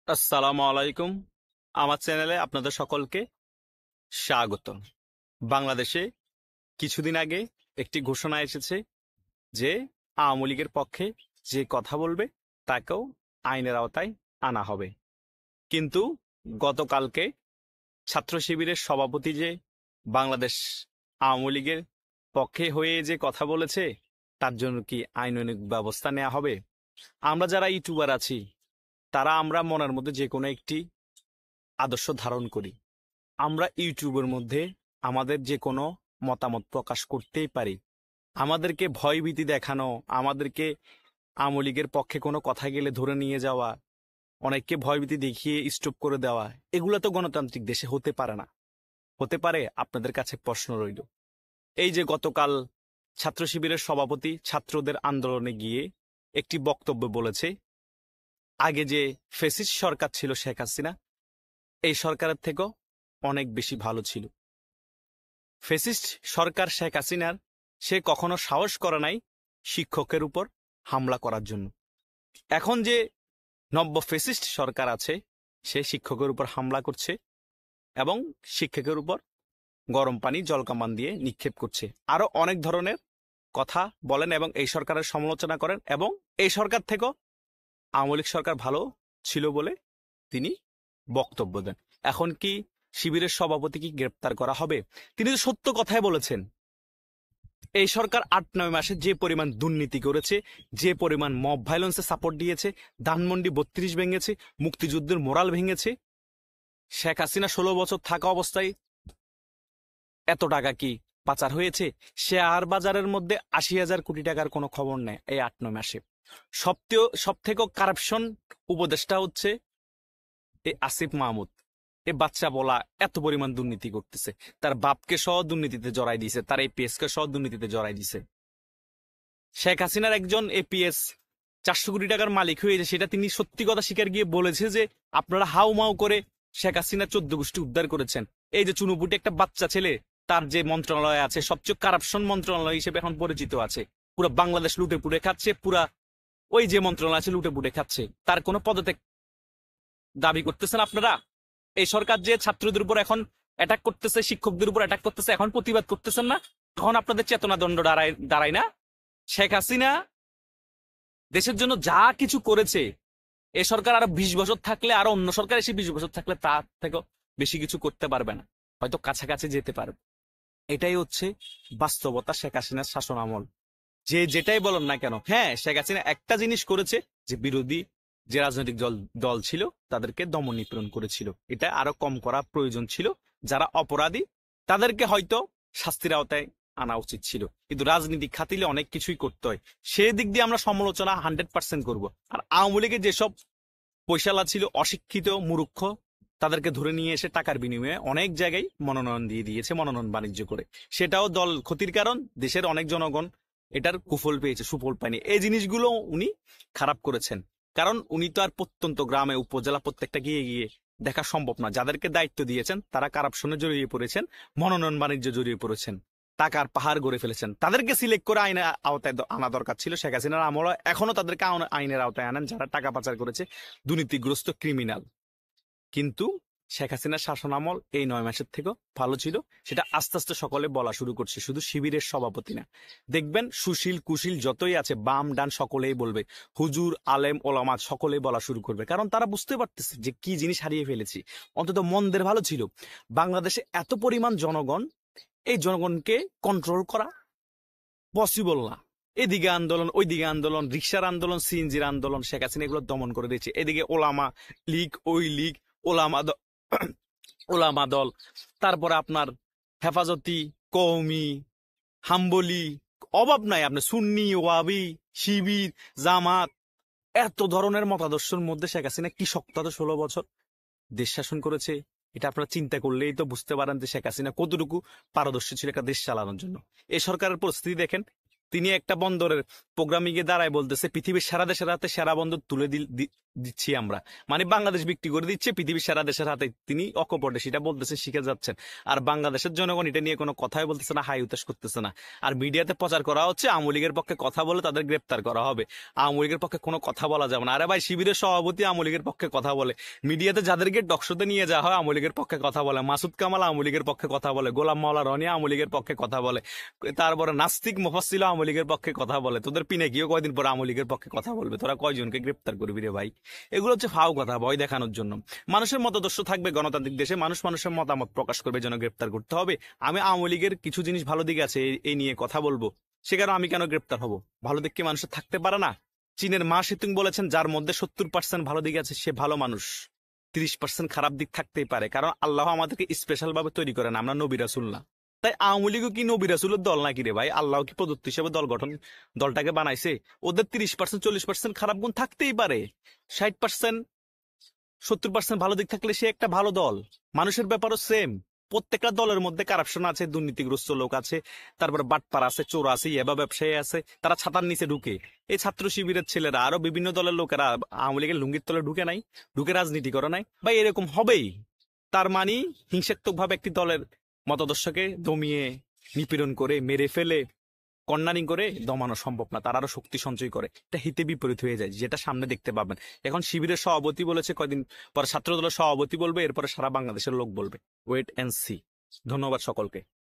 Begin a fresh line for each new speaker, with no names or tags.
আসসালামু আলাইকুম। আমার চ্যানেলে আপনাদের সকলকে স্বাগত। বাংলাদেশে কিছুদিন আগে একটি ঘোষণা এসেছে যে আওয়ামী লীগের পক্ষে যে কথা বলবে তাকেও আইনের আওতায় আনা হবে। কিন্তু গতকালকে ছাত্র শিবিরের সভাপতি যে বাংলাদেশ আওয়ামী লীগের পক্ষে হয়ে যে কথা বলেছে তার জন্য কি আইনানুগ ব্যবস্থা নেওয়া হবে? আমরা যারা ইউটিউবার আছি তারা আমরা মনের মধ্যে যে কোনো একটি আদর্শ ধারণ করি। আমরা ইউটিউবের মধ্যে আমাদের যে কোনো মতামত প্রকাশ করতেই পারি। আমাদেরকে ভয়ভীতি দেখানো, আমাদেরকে আওয়ামী লীগের পক্ষে কোনো কথা গেলে ধরে নিয়ে যাওয়া, অনেককে ভয়ভীতি দেখিয়ে স্টপ করে দেওয়া, এগুলো তো গণতান্ত্রিক দেশে হতে পারে না। হতে পারে? আপনাদের কাছে প্রশ্ন রইল। এই যে গতকাল ছাত্র শিবিরের সভাপতি ছাত্রদের আন্দোলনে গিয়ে একটি বক্তব্য বলেছে, আগে যে ফ্যাসিস্ট সরকার ছিল শেখ হাসিনা, এই সরকারের থেকেও অনেক বেশি ভালো ছিল। ফ্যাসিস্ট সরকার শেখ হাসিনার সে কখনো সাহস করে নাই শিক্ষকের উপর হামলা করার জন্য। এখন যে নব্য ফ্যাসিস্ট সরকার আছে সে শিক্ষকের উপর হামলা করছে এবং শিক্ষকের উপর গরম পানি জলকামান দিয়ে নিক্ষেপ করছে। আরো অনেক ধরনের কথা বলেন এবং এই সরকারের সমালোচনা করেন এবং এই সরকার থেকেও আওয়ামী লীগ সরকার ভালো ছিল বলে তিনি বক্তব্য দেন। এখন কি শিবিরের সভাপতি কি গ্রেপ্তার করা হবে? তিনি তো সত্য কথাই বলেছেন। এই সরকার ৮-৯ মাসে যে পরিমাণ দুর্নীতি করেছে, যে পরিমাণ মব ভায়োলেন্সে সাপোর্ট দিয়েছে, ধানমন্ডি ৩২ ভেঙেছে, মুক্তিযুদ্ধের মোরাল ভেঙেছে, শেখ হাসিনা ১৬ বছর থাকা অবস্থায় এত টাকা কি পাচার হয়েছে? শেয়ার বাজারের মধ্যে ৮০,০০০ কোটি টাকার কোনো খবর নেই এই ৮-৯ মাসে। সব থেকে কারাপশন উপদেষ্টা হচ্ছে এই আসিফ মাহমুদ। এ বাচ্চা বলা এত পরিমাণ দুর্নীতি করতেছে, তার বাপকে সহ দুর্নীতিতে জড়াই দিয়েছে, তার এপিএস কে সহ দুর্নীতিতে জড়াই দিছে। শেখ হাসিনার একজন এপিএস ৪০০ কোটি টাকার মালিক হয়েছে, সেটা তিনি সত্যি কথা স্বীকার গিয়ে বলেছে যে আপনারা হাউ মাউ করে শেখ হাসিনার ১৪ গোষ্ঠী উদ্ধার করেছেন। এই যে চুনুপুটি একটা বাচ্চা ছেলে, তার যে মন্ত্রণালয় আছে সবচেয়ে কারাপশন মন্ত্রণালয় হিসেবে এখন পরিচিত আছে, পুরো বাংলাদেশ লুটে পুড়ে খাচ্ছে, পুরা ওই যে মন্ত্রণালয় আছে লুটে পুড়ে খাচ্ছে, তার কোনো পদত্যাগ দাবি করতেছেন আপনারা? এই সরকার যে ছাত্রদের উপর এখন অ্যাটাক করতেছে, শিক্ষকদের উপর অ্যাটাক করতেছে, এখন প্রতিবাদ করতেছেন না? তখন আপনাদের চেতনা দণ্ড দাঁড়ায় না? শেখ হাসিনা দেশের জন্য যা কিছু করেছে, এ সরকার আরো ২০ বছর থাকলে, আরো অন্য সরকার এসে ২০ বছর থাকলে তার থেকেও বেশি কিছু করতে পারবে না, হয়তো কাছাকাছি যেতে পারবে। এটাই হচ্ছে বাস্তবতা শেখ হাসিনার শাসন আমল। যে যেটাই বলেন না কেন, হ্যাঁ শেখ হাসিনা একটা জিনিস করেছে, যে বিরোধী যে রাজনৈতিক দল ছিল তাদেরকে দমন নিপীড়ন করেছিল। এটা আরো কম করা প্রয়োজন ছিল। যারা অপরাধী তাদেরকে হয়তো শাস্তির আওতায় আনা উচিত ছিল, কিন্তু রাজনীতি খাতিলে অনেক কিছুই করতে হয়। সেই দিক দিয়ে আমরা সমালোচনা 100% করব। আর আওয়ামী লীগের যেসব পয়সালা ছিল, অশিক্ষিত মূর্খ, তাদেরকে ধরে নিয়ে এসে টাকার বিনিময়ে অনেক জায়গায় মনোনয়ন দিয়ে দিয়েছে, মনোনয়ন বাণিজ্য করে। সেটাও দল ক্ষতির কারণ, দেশের অনেক জনগণ এটার কুফল পেয়েছে, সুফল পায়নি। এই জিনিসগুলো উনি খারাপ করেছেন, কারণ উনি তো আর প্রত্যন্ত গ্রামে উপজেলা প্রত্যেকটা গিয়ে গিয়ে দেখা সম্ভব না। যাদেরকে দায়িত্ব দিয়েছেন তারা কারাপশনে জড়িয়ে পড়েছেন, মনোনয়ন বাণিজ্য জড়িয়ে পড়েছেন, টাকার পাহাড় গড়ে ফেলেছেন। তাদেরকে সিলেক্ট করে আইনের আওতায় আনা দরকার ছিল শেখ হাসিনার আমলে। এখনো তাদেরকে আইনের আওতায় আনেন যারা টাকা পাচার করেছে, দুর্নীতিগ্রস্ত ক্রিমিনাল। কিন্তু শেখ হাসিনার শাসন আমল এই ৯ মাসের থেকেও ভালো ছিল। সেটা আস্তে আস্তে সকলে বলা শুরু করছে, শুধু শিবিরের সভাপতি না। দেখবেন সুশীল কুশীল যতই আছে, বাম ডান সকলেই বলবে, হুজুর আলেম ওলামা সকলেই বলা শুরু করবে, কারণ তারা বুঝতে পারতেছে যে কি জিনিস হারিয়ে ফেলেছি। অন্তত মনদের ভালো ছিল। বাংলাদেশে এত পরিমাণ জনগণ, এই জনগণকে কন্ট্রোল করা পসিবল না। এদিকে আন্দোলন, ওইদিকে আন্দোলন, রিক্সার আন্দোলন, সিএনজির আন্দোলন, শেখ হাসিনা এগুলো দমন করে দিয়েছে। এদিকে ওলামা লীগ, ওই লীগ, ওলামা ওলামা দল, তারপরে আপনার হেফাজতি, কওমি, হাম্বলি, অভাব নাই আপনার, সুন্নি, ওয়াবি, শিবির, জামাত, এত ধরনের মতাদর্শের মধ্যে শেখ হাসিনা কি শক্ত ১৬ বছর দেশ শাসন করেছে। এটা আপনারা চিন্তা করলেই তো বুঝতে পারেন যে শেখ হাসিনা কতটুকু পারদর্শী ছিল একটা দেশ চালানোর জন্য। এই সরকারের পরিস্থিতি দেখেন, তিনি একটা বন্দরের প্রোগ্রামিং এ দাঁড়ায় বলতেছে পৃথিবীর সারা দেশের হাতে সেরা বন্দর দিচ্ছি আমরা, মানে বাংলাদেশ বিক্রি করে দিচ্ছে পৃথিবীর সারা দেশের হাতে। তিনি অকপটে সেটা বলতেছে, শিখে যাচ্ছেন। আর বাংলাদেশের জনগণ এটা নিয়ে কোনো কথাই বলতেছে না, হাই উতাস করতেছে না। আর মিডিয়াতে প্রচার করা হচ্ছে আওয়ামী লীগের পক্ষে কথা বলে তাদের গ্রেপ্তার করা হবে, আওয়ামী লীগের পক্ষে কোনো কথা বলা যাবে না। আরে ভাই, শিবিরের সভাপতি আওয়ামী লীগের পক্ষে কথা বলে, মিডিয়াতে যাদেরকে টকশোতে নিয়ে যাওয়া হয় আওয়ামী লীগের পক্ষে কথা বলে, মাসুদ কামাল আওয়ামী লীগের পক্ষে কথা বলে, গোলাম মাওলা রনি আওয়ামী লীগের পক্ষে কথা বলে, তারপরে নাস্তিক মুফাসসিল আওয়ামী লীগের পক্ষে কথা বলে। তোদের পিনে গিয়ে কয়দিন পর আওয়ামী লীগের পক্ষে কথা বলবে? তোরা কয়জনকে গ্রেপ্তার করবি রে ভাই? এগুলো হচ্ছে ফাও কথা, ভয় দেখানোর জন্য। মানুষের মতাদর্শ থাকবে গণতান্ত্রিক দেশে, মানুষ মানুষের মতামত প্রকাশ করবে, যেন গ্রেপ্তার করতে হবে। আমি আওয়ামী লীগের কিছু জিনিস ভালো দিক আছে এই নিয়ে কথা বলবো, সে কারণে আমি কেন গ্রেপ্তার হব? ভালো দিক কি মানুষের থাকতে পারে না? চীনের মা সেতুং বলেছেন, যার মধ্যে 70% ভালো দিক আছে সে ভালো মানুষ, 30% খারাপ দিক থাকতেই পারে, কারণ আল্লাহ আমাদেরকে স্পেশাল ভাবে তৈরি করেন, আমরা নবী রাসূল না। তাই আওয়ামী লীগও কি নবী রাসূলের দল নাকি রে ভাই? আল্লাহ কি প্রদত্ত হিসেবে দলটাকে বানাইছে? ওদের 30% 40% খারাপ গুণ থাকতেই পারে, 60% 70% ভালো দিক থাকলে সে একটা ভালো দল। মানুষের ব্যাপারও সেম, প্রত্যেকটা দলের মধ্যে কারাপশন আছে, দুর্নীতিগ্রস্ত লোক আছে, তারপরে বাটপার আছে, চোর আছে, ইয়াবা ব্যবসায়ী আছে, তারা ছাতার নিচে ঢুকে। এই ছাত্র শিবিরের ছেলেরা আরো বিভিন্ন দলের লোকেরা আওয়ামী লীগের লুঙ্গির তলে ঢুকে নাই, ঢুকে রাজনীতি করে নাই ভাই, এরকম হবেই। তার মানে হিংসাত্মক ভাবে একটি দলের মতাদর্শকে দমিয়ে, নিপীড়ন করে, মেরে ফেলে, কর্নারিং করে দমানো সম্ভব না, তার আরো শক্তি সঞ্চয় করে। এটা হিতে বিপরীত হয়ে যায়, যেটা সামনে দেখতে পাবেন। এখন শিবিরের সভাপতি বলেছে, কয়দিন পর ছাত্র দলের সভাপতি বলবে, এরপরে সারা বাংলাদেশের লোক বলবে। Wait and see. ধন্যবাদ সকলকে।